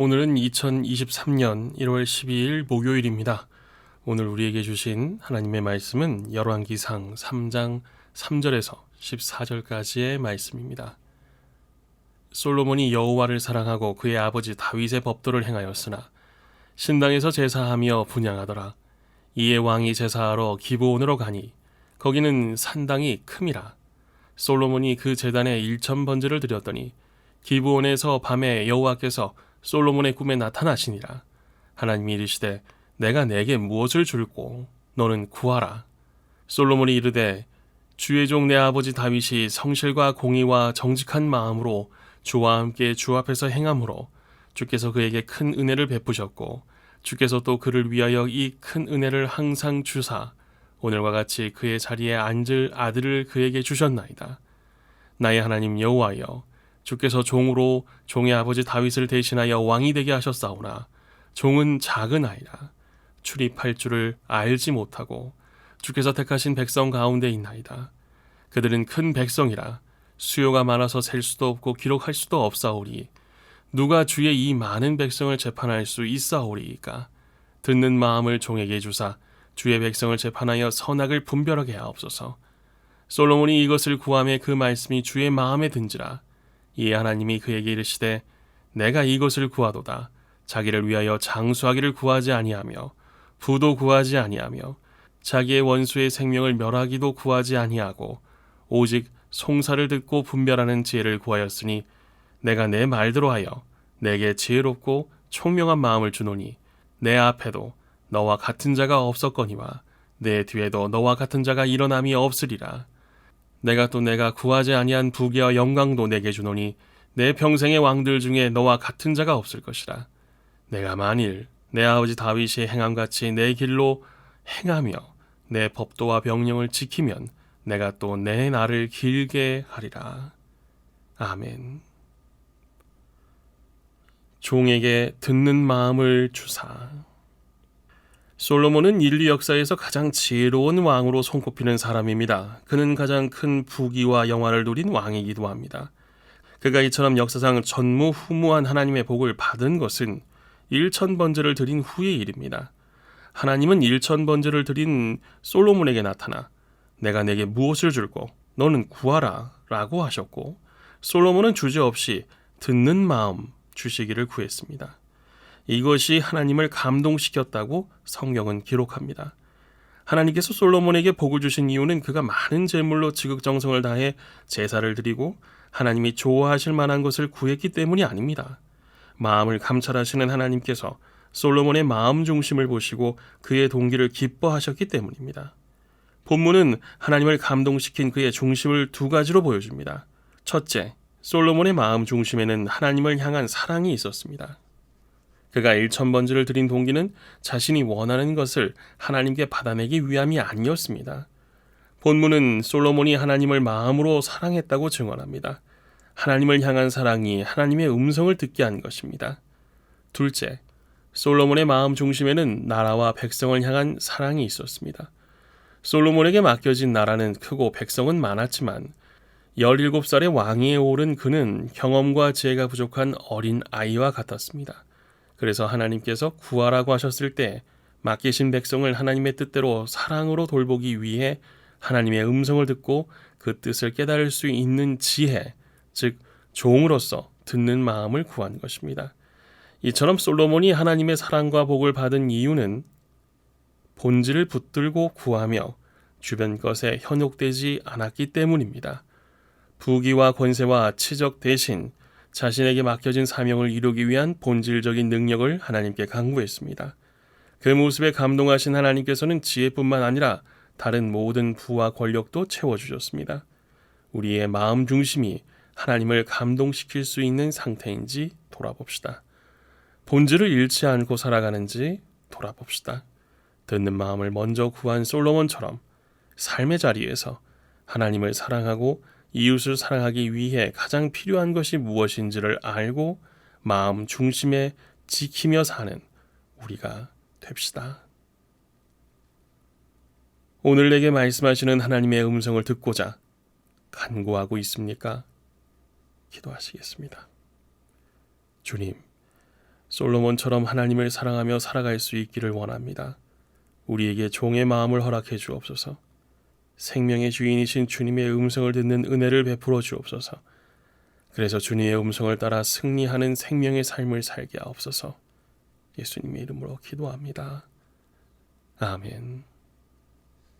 오늘은 2023년 1월 12일 목요일입니다. 오늘 우리에게 주신 하나님의 말씀은 열왕기상 3장 3절에서 14절까지의 말씀입니다. 솔로몬이 여호와를 사랑하고 그의 아버지 다윗의 법도를 행하였으나 신당에서 제사하며 분향하더라. 이에 왕이 제사하러 기브온으로 가니 거기는 산당이 큼이라. 솔로몬이 그 제단에 1,000번제를 드렸더니 기브온에서 밤에 여호와께서 솔로몬의 꿈에 나타나시니라. 하나님이 이르시되 내가 내게 무엇을 줄꼬 너는 구하라. 솔로몬이 이르되 주의 종 내 아버지 다윗이 성실과 공의와 정직한 마음으로 주와 함께 주 앞에서 행함으로 주께서 그에게 큰 은혜를 베푸셨고 주께서 또 그를 위하여 이 큰 은혜를 항상 주사 오늘과 같이 그의 자리에 앉을 아들을 그에게 주셨나이다. 나의 하나님 여호와여, 주께서 종으로 종의 아버지 다윗을 대신하여 왕이 되게 하셨사오나 종은 작은 아이라 출입할 줄을 알지 못하고 주께서 택하신 백성 가운데 있나이다. 그들은 큰 백성이라 수요가 많아서 셀 수도 없고 기록할 수도 없사오리. 누가 주의 이 많은 백성을 재판할 수 있사오리이까. 듣는 마음을 종에게 주사 주의 백성을 재판하여 선악을 분별하게 하옵소서. 솔로몬이 이것을 구하매 그 말씀이 주의 마음에 든지라. 이에 하나님이 그에게 이르시되 내가 이것을 구하도다. 자기를 위하여 장수하기를 구하지 아니하며 부도 구하지 아니하며 자기의 원수의 생명을 멸하기도 구하지 아니하고 오직 송사를 듣고 분별하는 지혜를 구하였으니 내가 내 말대로 하여 내게 지혜롭고 총명한 마음을 주노니 내 앞에도 너와 같은 자가 없었거니와 내 뒤에도 너와 같은 자가 일어남이 없으리라. 내가 구하지 아니한 부귀와 영광도 내게 주노니 내 평생의 왕들 중에 너와 같은 자가 없을 것이라. 내가 만일 내 아버지 다윗이 행함같이 내 길로 행하며 내 법도와 명령을 지키면 내가 또 내 날을 길게 하리라. 아멘. 종에게 듣는 마음을 주사. 솔로몬은 인류 역사에서 가장 지혜로운 왕으로 손꼽히는 사람입니다. 그는 가장 큰 부귀와 영화를 누린 왕이기도 합니다. 그가 이처럼 역사상 전무후무한 하나님의 복을 받은 것은 1,000번제를 드린 후의 일입니다. 하나님은 1,000번제를 드린 솔로몬에게 나타나 내가 내게 무엇을 줄꼬 너는 구하라 라고 하셨고 솔로몬은 주저없이 듣는 마음 주시기를 구했습니다. 이것이 하나님을 감동시켰다고 성경은 기록합니다. 하나님께서 솔로몬에게 복을 주신 이유는 그가 많은 제물로 지극정성을 다해 제사를 드리고 하나님이 좋아하실 만한 것을 구했기 때문이 아닙니다. 마음을 감찰하시는 하나님께서 솔로몬의 마음 중심을 보시고 그의 동기를 기뻐하셨기 때문입니다. 본문은 하나님을 감동시킨 그의 중심을 두 가지로 보여줍니다. 첫째, 솔로몬의 마음 중심에는 하나님을 향한 사랑이 있었습니다. 그가 1,000번제를 드린 동기는 자신이 원하는 것을 하나님께 받아내기 위함이 아니었습니다. 본문은 솔로몬이 하나님을 마음으로 사랑했다고 증언합니다. 하나님을 향한 사랑이 하나님의 음성을 듣게 한 것입니다. 둘째, 솔로몬의 마음 중심에는 나라와 백성을 향한 사랑이 있었습니다. 솔로몬에게 맡겨진 나라는 크고 백성은 많았지만 17살의 왕위에 오른 그는 경험과 지혜가 부족한 어린 아이와 같았습니다. 그래서 하나님께서 구하라고 하셨을 때 맡기신 백성을 하나님의 뜻대로 사랑으로 돌보기 위해 하나님의 음성을 듣고 그 뜻을 깨달을 수 있는 지혜, 즉 종으로서 듣는 마음을 구한 것입니다. 이처럼 솔로몬이 하나님의 사랑과 복을 받은 이유는 본질을 붙들고 구하며 주변 것에 현혹되지 않았기 때문입니다. 부귀와 권세와 치적 대신 자신에게 맡겨진 사명을 이루기 위한 본질적인 능력을 하나님께 간구했습니다. 그 모습에 감동하신 하나님께서는 지혜뿐만 아니라 다른 모든 부와 권력도 채워주셨습니다. 우리의 마음 중심이 하나님을 감동시킬 수 있는 상태인지 돌아봅시다. 본질을 잃지 않고 살아가는지 돌아봅시다. 듣는 마음을 먼저 구한 솔로몬처럼 삶의 자리에서 하나님을 사랑하고 이웃을 사랑하기 위해 가장 필요한 것이 무엇인지를 알고 마음 중심에 지키며 사는 우리가 됩시다. 오늘 내게 말씀하시는 하나님의 음성을 듣고자 간구하고 있습니까? 기도하시겠습니다. 주님, 솔로몬처럼 하나님을 사랑하며 살아갈 수 있기를 원합니다. 우리에게 종의 마음을 허락해 주옵소서. 생명의 주인이신 주님의 음성을 듣는 은혜를 베풀어 주옵소서. 그래서 주님의 음성을 따라 승리하는 생명의 삶을 살게 하옵소서. 예수님의 이름으로 기도합니다. 아멘.